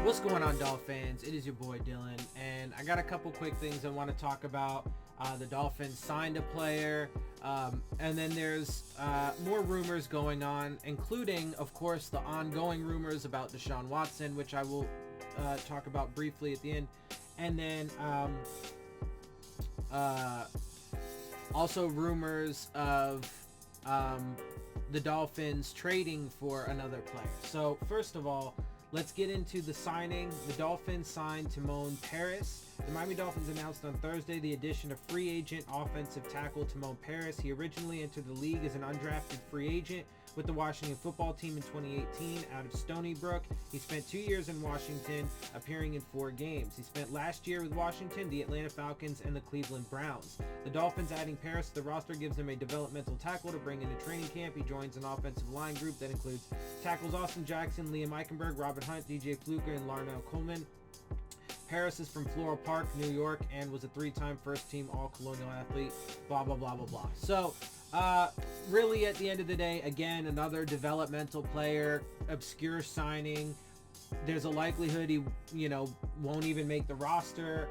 What's going on, Dolphins? It is your boy Dillon, and I got a couple quick things I want to talk about. The Dolphins signed a player, and then there's more rumors going on, including, of course, the ongoing rumors about Deshaun Watson, which I will talk about briefly at the end, and then also rumors of the Dolphins trading for another player. So first of all, let's get into the signing. The Dolphins signed Timon Parris. The Miami Dolphins announced on Thursday the addition of free agent offensive tackle Timon Parris. He originally entered the league as an undrafted free agent with the Washington football team in 2018 out of Stony Brook. He spent 2 years in Washington, appearing in 4 games. He spent last year with Washington, the Atlanta Falcons, and the Cleveland Browns. The Dolphins adding Parris to the roster gives him a developmental tackle to bring into training camp. He joins an offensive line group that includes tackles Austin Jackson, Liam Eichenberg, Robert Hunt, DJ Fluker, and Larnell Coleman. Parris is from Floral Park, New York, and was a 3-time first-team All-Colonial athlete, blah, blah, blah, blah, blah. So, really, at the end of the day, again, another developmental player, obscure signing. There's a likelihood he, won't even make the roster,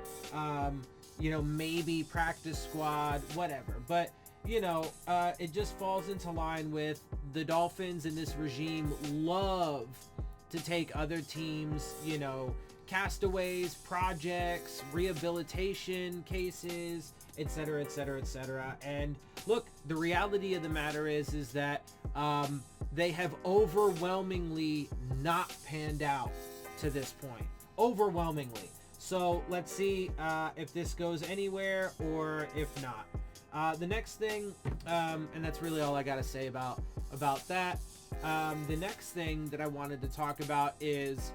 maybe practice squad, whatever. But, it just falls into line with the Dolphins and this regime love to take other teams, castaways, projects, rehabilitation cases, etc., etc., etc. And look, the reality of the matter is that they have overwhelmingly not panned out to this point. Overwhelmingly. So let's see if this goes anywhere or if not. The next thing, and that's really all I got to say about that. The next thing that I wanted to talk about is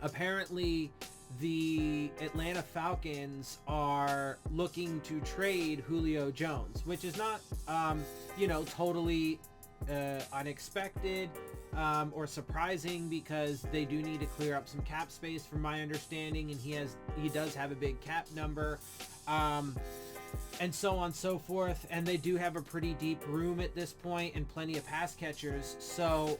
apparently the Atlanta Falcons are looking to trade Julio Jones, which is not, totally unexpected or surprising, because they do need to clear up some cap space from my understanding, and he does have a big cap number. And so on and so forth, and they do have a pretty deep room at this point and plenty of pass catchers. So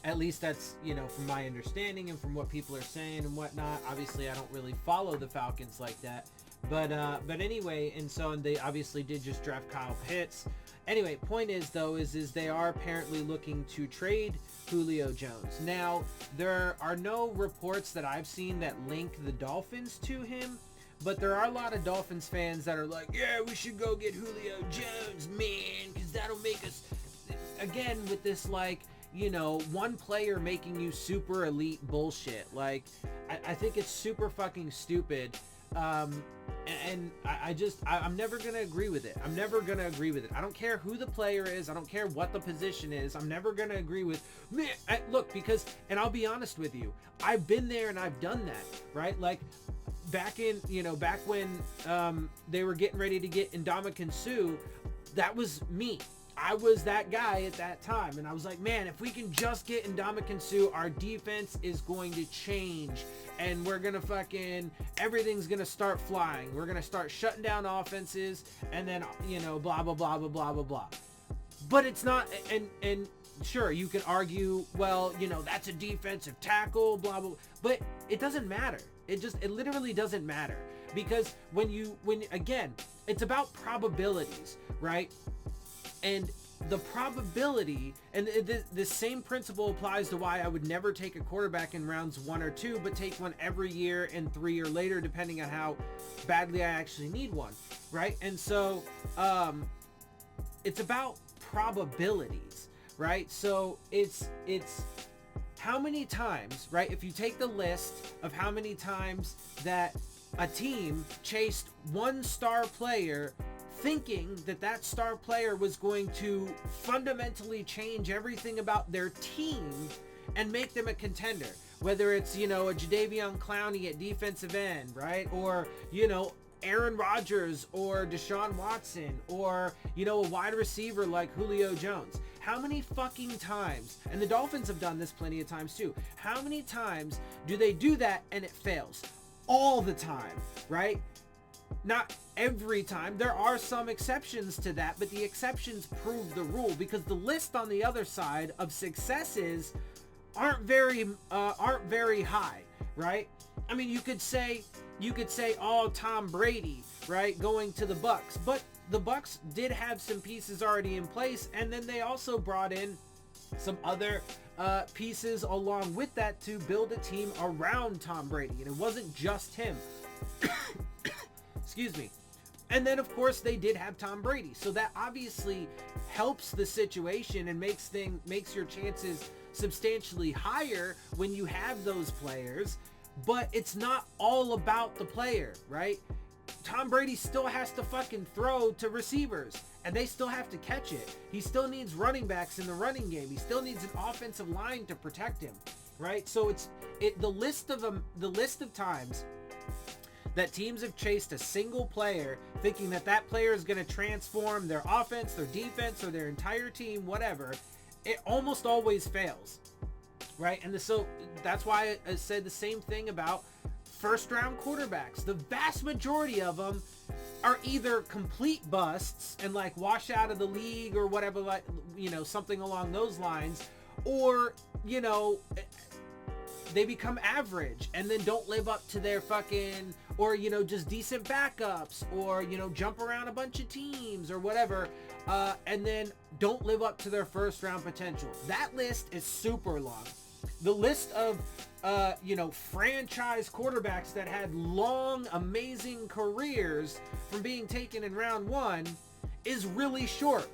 at least that's, from my understanding and from what people are saying and whatnot. Obviously, I don't really follow the Falcons like that, but anyway, and they obviously did just draft Kyle Pitts. Anyway, point is though is they are apparently looking to trade Julio Jones. Now, there are no reports that I've seen that link the Dolphins to him. But there are a lot of Dolphins fans that are like, yeah, we should go get Julio Jones, man, because that'll make us, again, with this, one player making you super elite bullshit. I think it's super fucking stupid. And I'm never going to agree with it. I'm never going to agree with it. I don't care who the player is. I don't care what the position is. I'm never going to agree with, man, because, and I'll be honest with you, I've been there and I've done that, right? Back when they were getting ready to get Ndamukong Suh, that was me. I was that guy at that time, and I was like, man, if we can just get Ndamukong Suh, our defense is going to change, and we're gonna everything's gonna start flying. We're gonna start shutting down offenses, and then blah blah blah blah blah blah blah. But it's not, and sure, you can argue, well, that's a defensive tackle, blah blah, but it doesn't matter. It literally doesn't matter, because again, it's about probabilities, right? And the probability, and the same principle applies to why I would never take a quarterback in rounds 1 or 2, but take one every year and 3 or later, depending on how badly I actually need one, right? And so, it's about probabilities, right? So it's how many times, right? If you take the list of how many times that a team chased one star player thinking that star player was going to fundamentally change everything about their team and make them a contender, whether it's, a Jadeveon Clowney at defensive end, right? Or, Aaron Rodgers or Deshaun Watson or, a wide receiver like Julio Jones. How many fucking times, and the Dolphins have done this plenty of times too, how many times do they do that and it fails? All the time, right? Not every time. There are some exceptions to that, but the exceptions prove the rule, because the list on the other side of successes aren't very high, right? I mean, you could say, oh, Tom Brady, right, going to the Bucks, but the Bucks did have some pieces already in place, and then they also brought in some other pieces along with that to build a team around Tom Brady, and it wasn't just him. Excuse me. And then, of course, they did have Tom Brady, so that obviously helps the situation and makes your chances substantially higher when you have those players. But it's not all about the player, right? Tom Brady still has to fucking throw to receivers, and they still have to catch it. He still needs running backs in the running game. He still needs an offensive line to protect him, right? So the list of times that teams have chased a single player thinking that player is going to transform their offense, their defense, or their entire team, whatever, it almost always fails, right? And so that's why I said the same thing about first round quarterbacks. The vast majority of them are either complete busts and like wash out of the league or whatever, like, you know, something along those lines, or, you know, they become average and then don't live up to their fucking, or, you know, just decent backups, or, you know, jump around a bunch of teams or whatever, and then don't live up to their first round potential. That list is super long. The list of, you know, franchise quarterbacks that had long, amazing careers from being taken in round one is really short.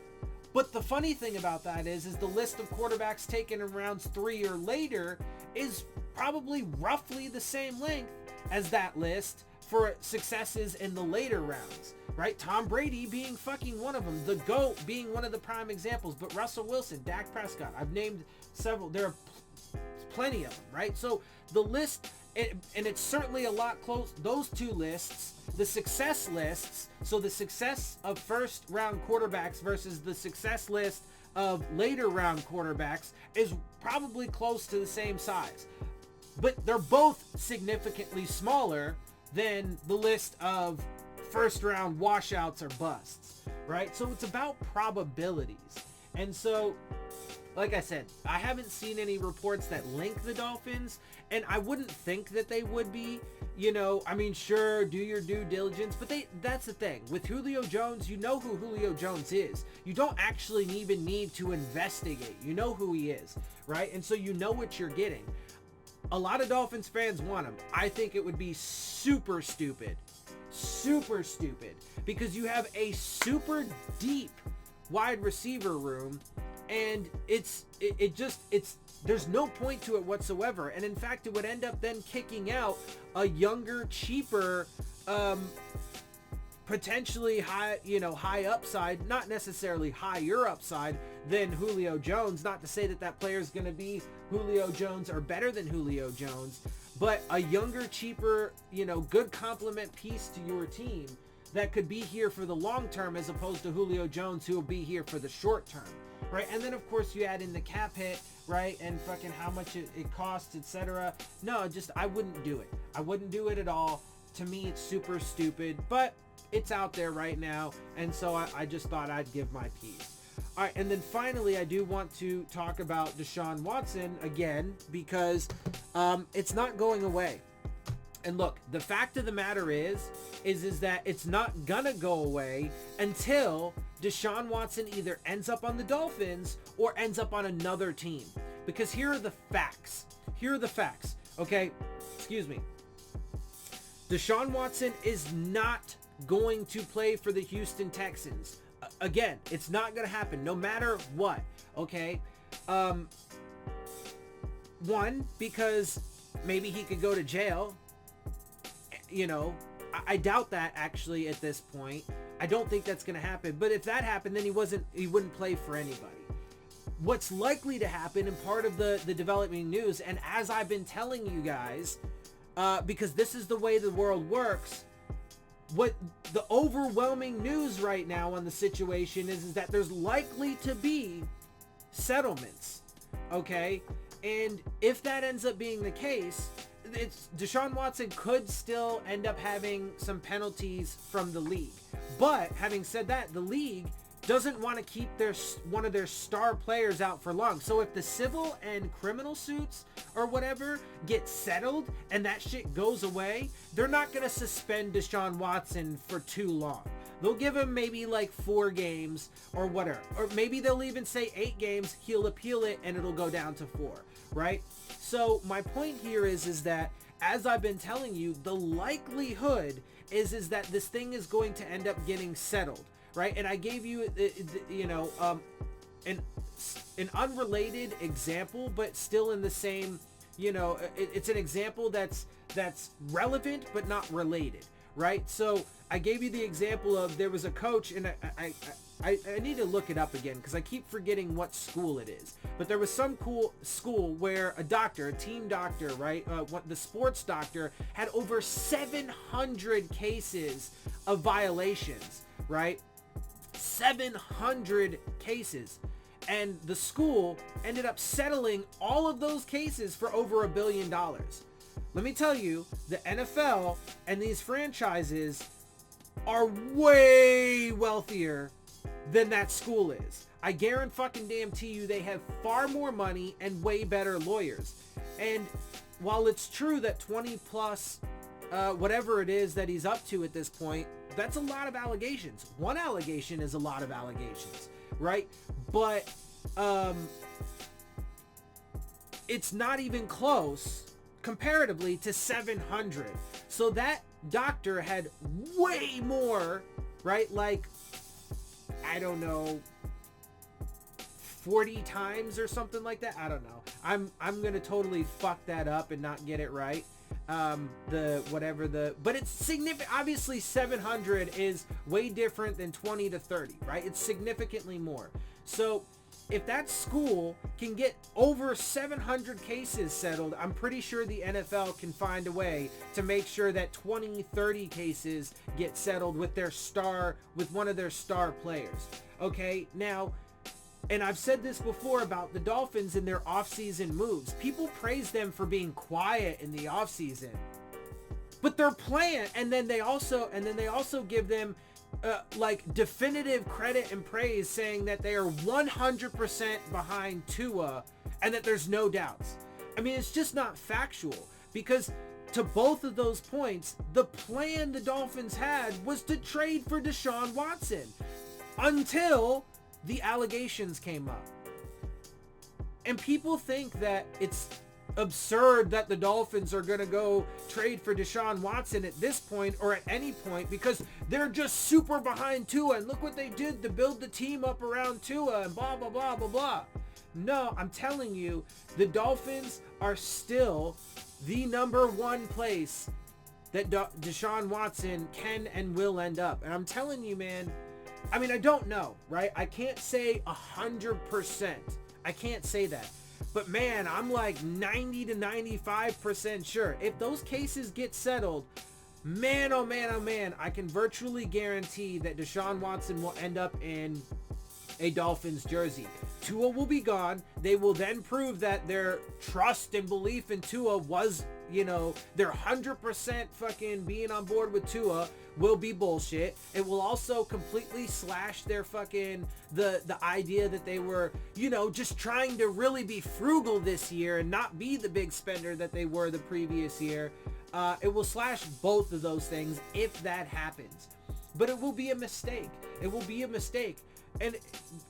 But the funny thing about that is the list of quarterbacks taken in rounds 3 or later is probably roughly the same length as that list for successes in the later rounds, right? Tom Brady being fucking one of them, the GOAT being one of the prime examples, but Russell Wilson, Dak Prescott, I've named several, there are plenty of them, right? So the list, and it's certainly a lot close, those two lists, the success lists, so the success of first round quarterbacks versus the success list of later round quarterbacks is probably close to the same size. But they're both significantly smaller than the list of first round washouts or busts, right? So it's about probabilities. And so, like I said, I haven't seen any reports that link the Dolphins, and I wouldn't think that they would be, you know, I mean, sure, do your due diligence, but that's the thing. With Julio Jones, you know who Julio Jones is. You don't actually even need to investigate. You know who he is, right? And so you know what you're getting. A lot of Dolphins fans want him. I think it would be super stupid, because you have a super deep wide receiver room, and there's no point to it whatsoever. And in fact, it would end up then kicking out a younger, cheaper, potentially high upside, not necessarily higher upside than Julio Jones. Not to say that player is going to be Julio Jones or better than Julio Jones, but a younger, cheaper, good complement piece to your team that could be here for the long term, as opposed to Julio Jones, who will be here for the short term, right? And then of course you add in the cap hit, right, and fucking how much it costs, etc. No, I wouldn't do it. I wouldn't do it at all. To me, it's super stupid, but it's out there right now, and so I just thought I'd give my piece. All right, and then finally, I do want to talk about Deshaun Watson again, because it's not going away. And look, the fact of the matter is that it's not gonna go away until Deshaun Watson either ends up on the Dolphins or ends up on another team. Because here are the facts. Okay? Excuse me. Deshaun Watson is not going to play for the Houston Texans. Again, it's not going to happen no matter what, okay? One, because maybe he could go to jail. I doubt that actually at this point. I don't think that's going to happen. But if that happened, then he wouldn't play for anybody. What's likely to happen, and part of the developing news, and as I've been telling you guys, because this is the way the world works, what the overwhelming news right now on the situation is that there's likely to be settlements, okay? And if that ends up being the case, Deshaun Watson could still end up having some penalties from the league. But having said that, the league doesn't want to keep one of their star players out for long. So if the civil and criminal suits or whatever get settled and that shit goes away, they're not going to suspend Deshaun Watson for too long. They'll give him maybe like 4 games or whatever. Or maybe they'll even say 8 games, he'll appeal it, and it'll go down to 4, right? So my point here is that, as I've been telling you, the likelihood is that this thing is going to end up getting settled, right? And I gave you, an unrelated example, but still in the same, it's an example that's relevant but not related, right? So I gave you the example of, there was a coach, and I need to look it up again because I keep forgetting what school it is. But there was some cool school where a team doctor, right? The sports doctor had over 700 cases of violations, right? 700 cases. And the school ended up settling all of those cases for over $1 billion. Let me tell you, the NFL and these franchises are way wealthier than that school is. I guarantee you they have far more money and way better lawyers. And while it's true that 20 plus whatever it is that he's up to at this point, that's a lot of allegations. One allegation is a lot of allegations, right? But it's not even close comparatively to 700. So that doctor had way more, right? Like, I don't know, 40 times or something like that. I don't know. I'm gonna totally fuck that up and not get it right. But it's significant. Obviously 700 is way different than 20 to 30, right? It's significantly more. So if that school can get over 700 cases settled, I'm pretty sure the NFL can find a way to make sure that 20, 30 cases get settled with one of their star players. Okay, now, and I've said this before about the Dolphins and their offseason moves. People praise them for being quiet in the offseason, but they're playing, and then they also give them definitive credit and praise, saying that they are 100% behind Tua and that there's no doubts. I mean, it's just not factual, because to both of those points, the plan the Dolphins had was to trade for Deshaun Watson until the allegations came up. And people think that it's absurd that the Dolphins are going to go trade for Deshaun Watson at this point or at any point, because they're just super behind Tua, and look what they did to build the team up around Tua and blah, blah, blah, blah, blah. No, I'm telling you, the Dolphins are still the number 1 place that Deshaun Watson can and will end up. And I'm telling you, man, I mean, I don't know, right? I can't say 100%. I can't say that. But man, I'm like 90 to 95% sure. If those cases get settled, man, oh man, oh man, I can virtually guarantee that Deshaun Watson will end up in a Dolphins jersey. Tua will be gone. They will then prove that their trust and belief in Tua was, their 100% fucking being on board with Tua will be bullshit. It will also completely slash their fucking, the idea that they were, just trying to really be frugal this year and not be the big spender that they were the previous year. It will slash both of those things if that happens. But it will be a mistake. It will be a mistake. And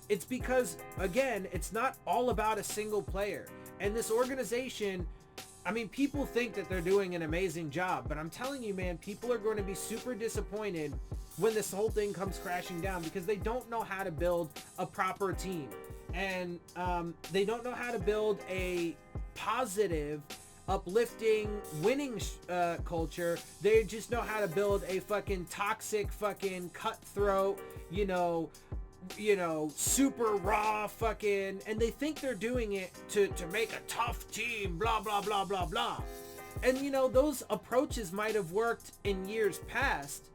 it's because, again, it's not all about a single player. And this organization, I mean, people think that they're doing an amazing job, but I'm telling you, man, people are going to be super disappointed when this whole thing comes crashing down, because they don't know how to build a proper team. And they don't know how to build a positive, uplifting, winning culture. They just know how to build a fucking toxic, fucking cutthroat, super raw fucking, and they think they're doing it to make a tough team, blah, blah, blah, blah, blah. And, those approaches might have worked in years past,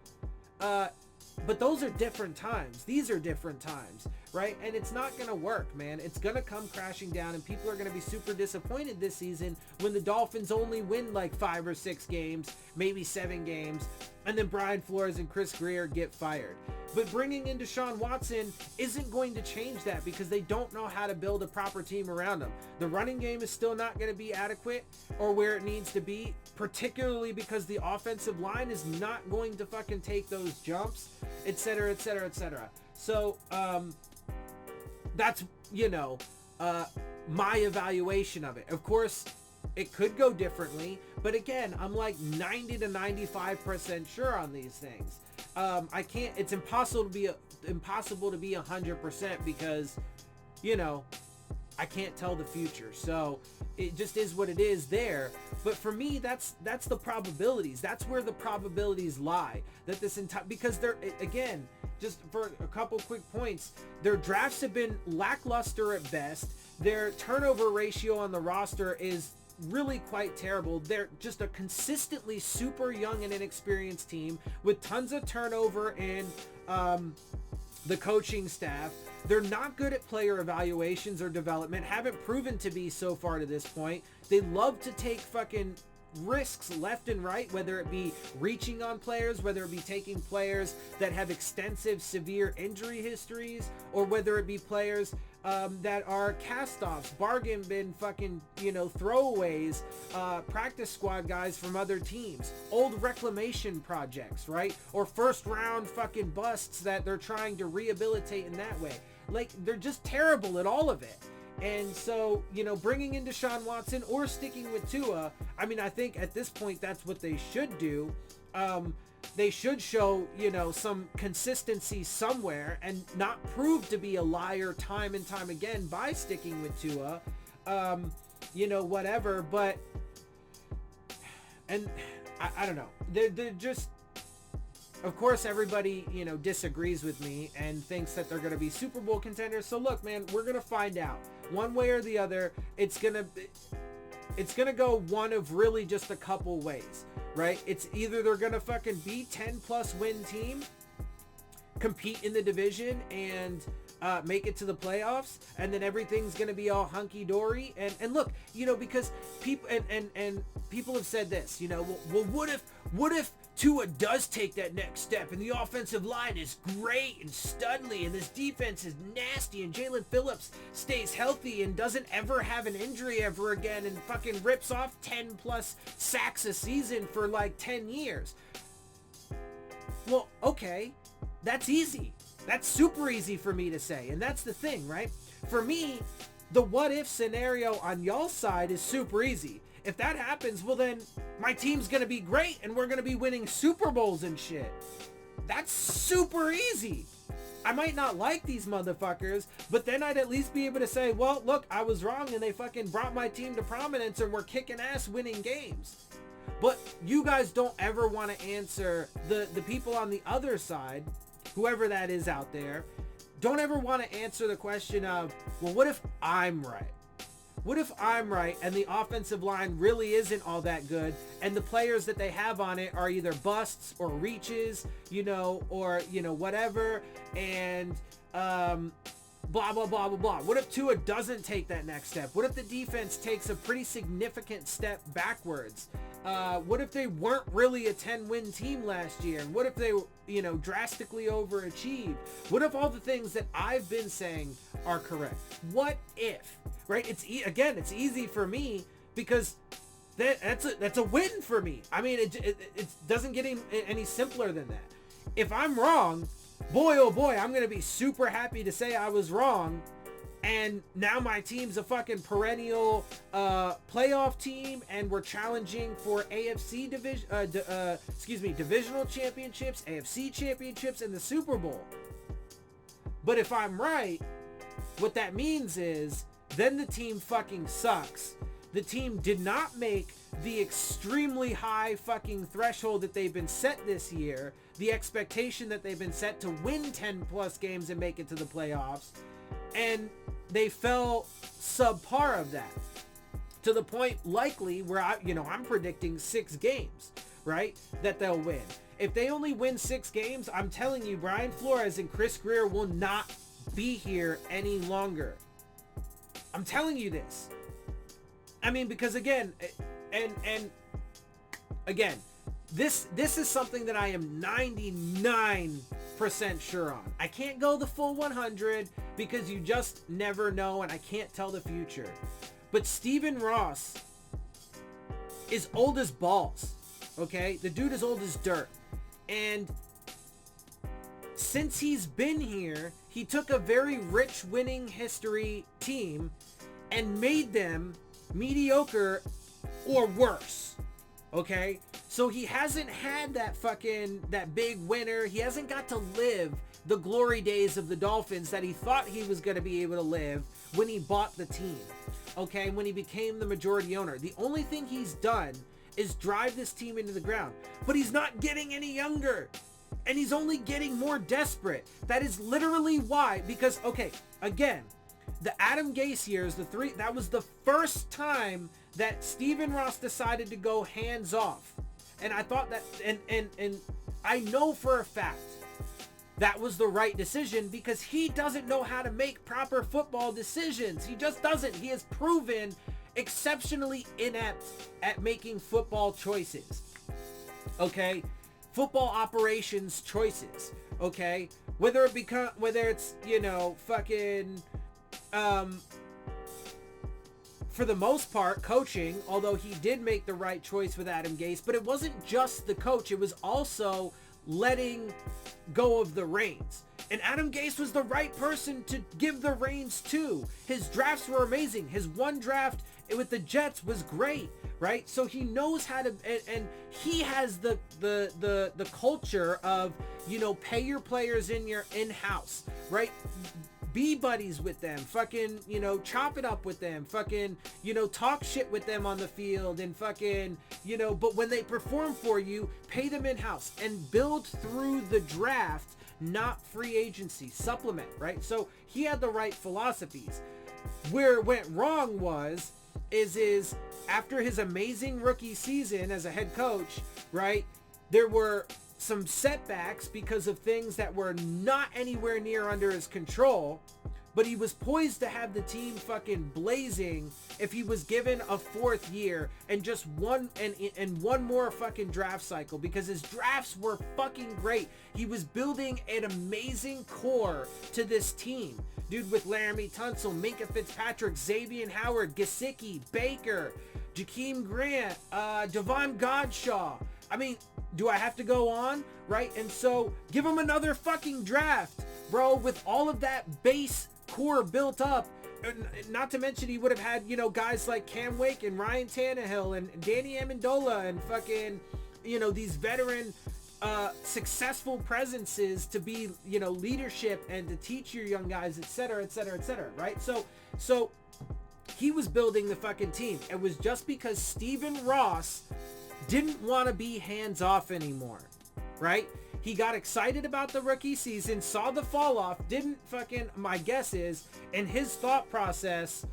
but those are different times. These are different times, right? And it's not going to work, man. It's going to come crashing down, and people are going to be super disappointed this season when the Dolphins only win like 5 or 6 games, maybe 7 games, and then Brian Flores and Chris Greer get fired. But bringing in Deshaun Watson isn't going to change that because they don't know how to build a proper team around him. The running game is still not going to be adequate or where it needs to be, particularly because the offensive line is not going to fucking take those jumps, etc., etc., etc. So, that's, my evaluation of it. Of course, it could go differently, but again, I'm like 90 to 95% sure on these things. It's impossible to be 100% because, I can't tell the future. So it just is what it is there. But for me, that's the probabilities. That's where the probabilities lie. That this entire, because they're, again, just for a couple quick points, their drafts have been lackluster at best. Their turnover ratio on the roster is really quite terrible. They're just a consistently super young and inexperienced team with tons of turnover in the coaching staff. They're not good at player evaluations or development, haven't proven to be so far to this point. They love to take fucking risks left and right, whether it be reaching on players, whether it be taking players that have extensive severe injury histories, or whether it be players that are cast-offs, bargain bin fucking, throwaways, practice squad guys from other teams, old reclamation projects, right? Or first round fucking busts that they're trying to rehabilitate in that way. Like, they're just terrible at all of it. And so, bringing in Deshaun Watson or sticking with Tua, I think at this point that's what they should do. They should show, some consistency somewhere and not prove to be a liar time and time again by sticking with Tua, whatever. But, and I don't know. They're just, of course, everybody, disagrees with me and thinks that they're going to be Super Bowl contenders. So look, man, we're going to find out one way or the other. It's going to go one of really just a couple ways, right? It's either they're going to fucking be 10 plus win team, compete in the division and make it to the playoffs, and then everything's going to be all hunky-dory. And look, because people and people have said this, well, what if Tua does take that next step and the offensive line is great and studly and this defense is nasty and Jalen Phillips stays healthy and doesn't ever have an injury ever again and fucking rips off 10 plus sacks a season for like 10 years. Well, okay, that's easy. That's super easy for me to say. And that's the thing, right? For me, the what if scenario on y'all's side is super easy. If that happens, well then my team's going to be great and we're going to be winning Super Bowls and shit. That's super easy. I might not like these motherfuckers, but then I'd at least be able to say, well, look, I was wrong and they fucking brought my team to prominence and we're kicking ass winning games. But you guys don't ever want to answer, the people on the other side, whoever that is out there, don't ever want to answer the question of, well, what if I'm right? What if I'm right and the offensive line really isn't all that good and the players that they have on it are either busts or reaches, or, whatever, and blah, blah, blah, blah, blah. What if Tua doesn't take that next step? What if the defense takes a pretty significant step backwards? What if they weren't really a 10-win team last year? And what if they, drastically overachieved? What if all the things that I've been saying are correct? What if, right? It's easy for me because that's a win for me. It doesn't get any simpler than that. If I'm wrong, boy, oh boy, I'm going to be super happy to say I was wrong. And now my team's a fucking perennial playoff team, and we're challenging for AFC divisional championships, AFC championships, and the Super Bowl. But if I'm right, what that means is then the team fucking sucks. The team did not make the extremely high fucking threshold that they've been set this year, the expectation that they've been set to win 10 plus games and make it to the playoffs, and they fell subpar of that to the point likely where I'm predicting 6 games, right, that they'll win. If they only win 6 games, I'm telling you, Brian Flores and Chris Greer will not be here any longer. I'm telling you this. Because again, and again, this is something that I am 99% sure on. I can't go the full 100 because you just never know, and I can't tell the future. But Stephen Ross is old as balls, okay? The dude is old as dirt. And since he's been here, he took a very rich winning history team and made them mediocre or worse, okay? So he hasn't had that big winner. He hasn't got to live the glory days of the Dolphins that he thought he was going to be able to live when he bought the team, okay? When he became the majority owner. The only thing he's done is drive this team into the ground, but he's not getting any younger, and he's only getting more desperate. That is literally why, because, okay, again, the Adam Gase years, that was the first time that Stephen Ross decided to go hands off. And I thought that, and I know for a fact that was the right decision, because he doesn't know how to make proper football decisions. He just doesn't. He has proven exceptionally inept at making football choices. Okay? Football operations choices. Okay? Whether it's, fucking, for the most part, coaching, although he did make the right choice with Adam Gase, but it wasn't just the coach, it was also letting go of the reins. And Adam Gase was the right person to give the reins to. His drafts were amazing. His one draft with the Jets was great, right? So he knows how to, and he has the culture of, pay your players in-house, right? Be buddies with them, fucking, chop it up with them, fucking, talk shit with them on the field, and fucking, but when they perform for you, pay them in-house and build through the draft, not free agency, supplement, right? So he had the right philosophies. Where it went wrong is after his amazing rookie season as a head coach, right, there were some setbacks because of things that were not anywhere near under his control, but he was poised to have the team fucking blazing if he was given a fourth year and just one more fucking draft cycle, because his drafts were fucking great. He was building an amazing core to this team, dude, with Laramie Tunsil, Minka Fitzpatrick, Xavier Howard, Gesicki, Baker, Jakeem Grant, Devon Godshaw. I mean, do I have to go on? Right? And so give him another fucking draft, bro, with all of that base core built up. Not to mention he would have had, guys like Cam Wake and Ryan Tannehill and Danny Amendola and fucking, these veteran successful presences to be, leadership and to teach your young guys, etc., etc., etc., right? So he was building the fucking team. It was just because Stephen Ross didn't want to be hands off anymore, right? He got excited about the rookie season, saw the fall off, my guess is, in his thought process,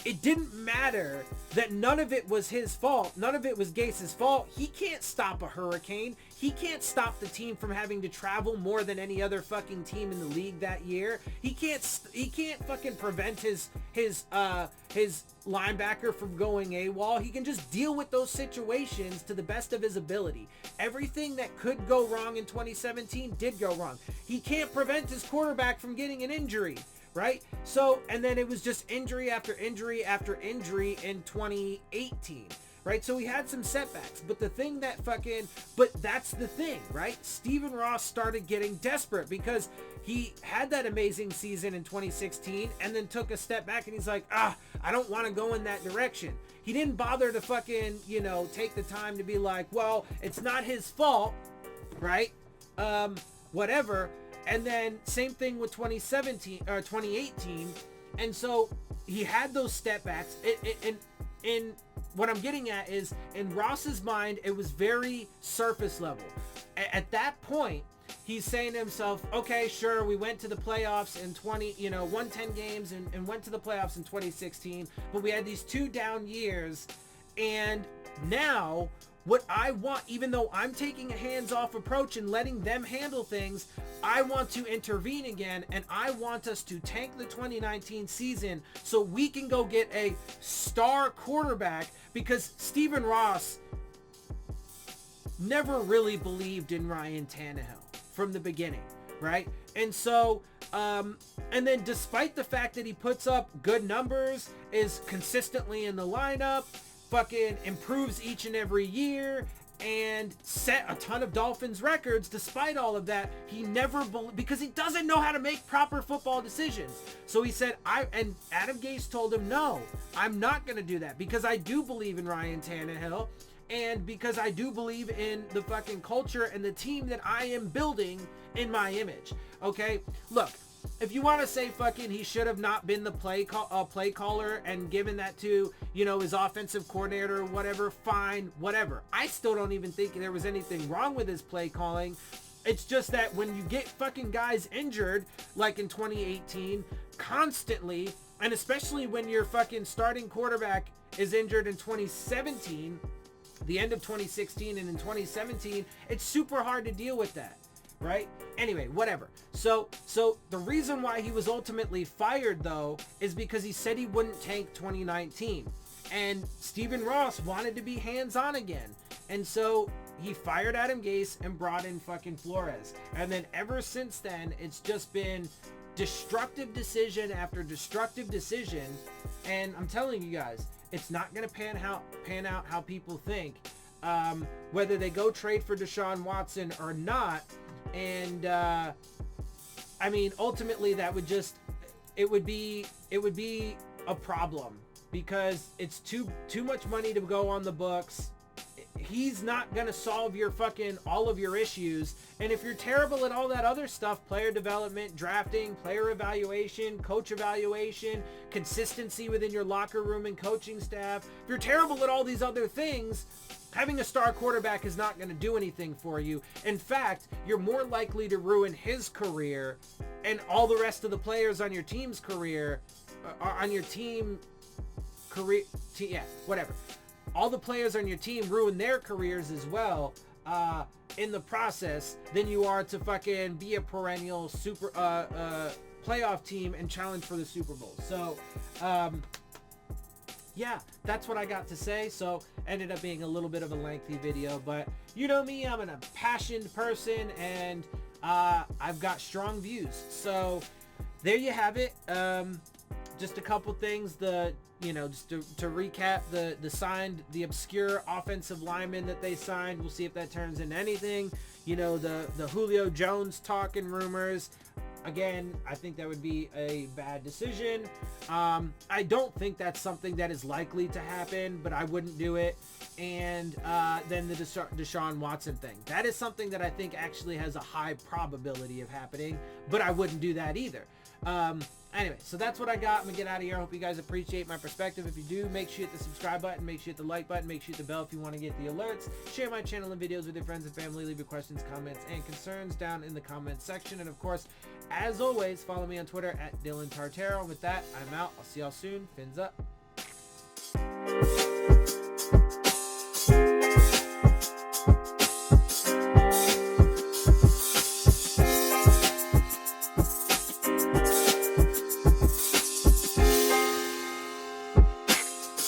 it didn't matter that none of it was his fault. None of it was Gase's fault. He can't stop a hurricane. He can't stop the team from having to travel more than any other fucking team in the league that year. He can't fucking prevent his linebacker from going AWOL. He can just deal with those situations to the best of his ability. Everything that could go wrong in 2017 did go wrong. He can't prevent his quarterback from getting an injury, right? So, and then it was just injury after injury after injury in 2018, right? So he had some setbacks, but that's the thing, right? Stephen Ross started getting desperate because he had that amazing season in 2016 and then took a step back and he's like, I don't want to go in that direction. He didn't bother to fucking, take the time to be like, well, it's not his fault, right? Whatever. And then same thing with 2017 or 2018. And so he had those step backs. In what I'm getting at is, in Ross's mind, it was very surface level. At that point, he's saying to himself, okay, sure, we went to the playoffs in won 10 games and went to the playoffs in 2016, but we had these 2 down years. And now what I want, even though I'm taking a hands-off approach and letting them handle things, I want to intervene again, and I want us to tank the 2019 season so we can go get a star quarterback, because Stephen Ross never really believed in Ryan Tannehill from the beginning, right? And so, and then despite the fact that he puts up good numbers, is consistently in the lineup, fucking improves each and every year, and set a ton of Dolphins records, despite all of that, he never, because he doesn't know how to make proper football decisions. So he said, and Adam Gase told him, no, I'm not going to do that, because I do believe in Ryan Tannehill, and because I do believe in the fucking culture and the team that I am building in my image. Okay, look, if you want to say fucking he should have not been the play caller and given that to, you know, his offensive coordinator or whatever, fine, whatever. I still don't even think there was anything wrong with his play calling. It's just that when you get fucking guys injured, like in 2018, constantly, and especially when your fucking starting quarterback is injured in 2017, the end of 2016 and in 2017, it's super hard to deal with that. Right? Anyway, whatever. So the reason why he was ultimately fired, though, is because he said he wouldn't tank 2019. And Stephen Ross wanted to be hands-on again. And so he fired Adam Gase and brought in fucking Flores. And then ever since then, it's just been destructive decision after destructive decision. And I'm telling you guys, it's not going to pan out how people think. Whether they go trade for Deshaun Watson or not. And I mean, ultimately that would just, it would be a problem, because it's too much money to go on the books. He's not going to solve your fucking all of your issues. And if you're terrible at all that other stuff, player development, drafting, player evaluation, coach evaluation, consistency within your locker room and coaching staff, if you're terrible at all these other things, having a star quarterback is not going to do anything for you. In fact, you're more likely to ruin his career and all the rest of the players on your team's career, whatever. All the players on your team ruin their careers as well in the process than you are to fucking be a perennial super playoff team and challenge for the Super Bowl. So, yeah, that's what I got to say. So ended up being a little bit of a lengthy video, but you know me, I'm an impassioned person, and I've got strong views. So there you have it. Just a couple things. Just to recap, the obscure offensive lineman that they signed. We'll see if that turns into anything. You know, the Julio Jones talk and rumors. Again, I think that would be a bad decision. I don't think that's something that is likely to happen, but I wouldn't do it. And then the Deshaun Watson thing. That is something that I think actually has a high probability of happening, but I wouldn't do that either. Anyway, so that's what I got. I'm going to get out of here. I hope you guys appreciate my perspective. If you do, make sure you hit the subscribe button. Make sure you hit the like button. Make sure you hit the bell if you want to get the alerts. Share my channel and videos with your friends and family. Leave your questions, comments, and concerns down in the comments section. And, of course, as always, follow me on Twitter at Dillon Tartaro. With that, I'm out. I'll see y'all soon. Fins up.